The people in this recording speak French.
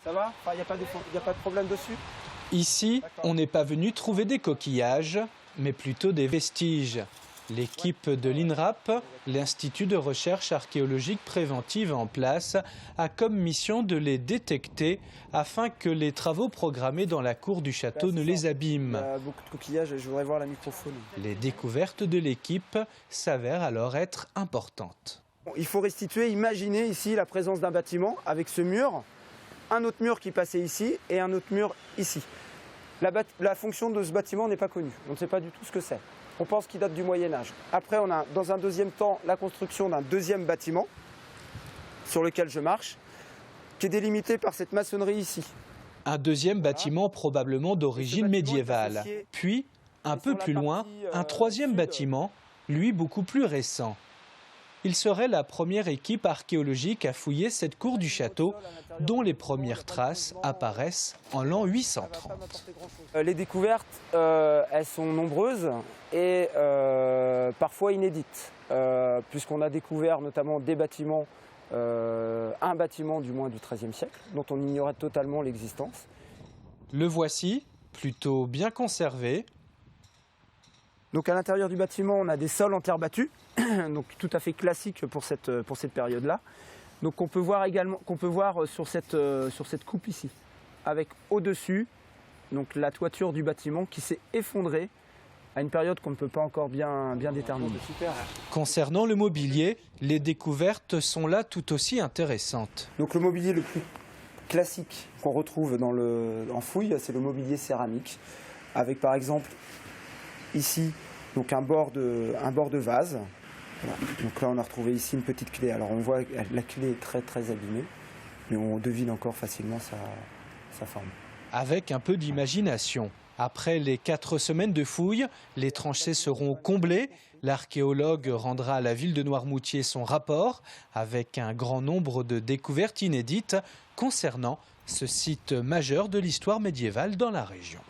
Ça va? Il n'y a pas de problème dessus? Ici, on n'est pas venu trouver des coquillages, mais plutôt des vestiges. L'équipe de l'INRAP, l'Institut de recherche archéologique préventive en place, a comme mission de les détecter afin que les travaux programmés dans la cour du château ne les abîment. Il y a beaucoup de coquillages et je voudrais voir la microfaune. Les découvertes de l'équipe s'avèrent alors être importantes. Il faut restituer, imaginer ici la présence d'un bâtiment avec ce mur, un autre mur qui passait ici et un autre mur ici. La fonction de ce bâtiment n'est pas connue, on ne sait pas du tout ce que c'est. On pense qu'il date du Moyen-Âge. Après, on a dans un deuxième temps la construction d'un deuxième bâtiment sur lequel je marche, qui est délimité par cette maçonnerie ici. Un deuxième bâtiment probablement d'origine médiévale. Puis, un peu plus loin, un troisième bâtiment, lui beaucoup plus récent. Il serait la première équipe archéologique à fouiller cette cour du château, dont les premières traces apparaissent en l'an 830. Les découvertes, elles sont nombreuses et parfois inédites, puisqu'on a découvert notamment des bâtiments, un bâtiment du moins du XIIIe siècle, dont on ignorait totalement l'existence. Le voici, plutôt bien conservé. Donc à l'intérieur du bâtiment, on a des sols en terre battue, donc tout à fait classique pour cette période-là. Donc qu'on peut voir également, sur cette coupe ici, avec au-dessus donc la toiture du bâtiment qui s'est effondrée à une période qu'on ne peut pas encore bien déterminer. Concernant le mobilier, les découvertes sont là tout aussi intéressantes. Donc le mobilier le plus classique qu'on retrouve en fouille, c'est le mobilier céramique, avec par exemple ici donc un bord de vase. Voilà. Donc là on a retrouvé ici une petite clé. Alors on voit la clé est très très abîmée, mais on devine encore facilement sa forme. Avec un peu d'imagination. Après les 4 semaines de fouilles, les tranchées seront comblées. L'archéologue rendra à la ville de Noirmoutier son rapport avec un grand nombre de découvertes inédites concernant ce site majeur de l'histoire médiévale dans la région.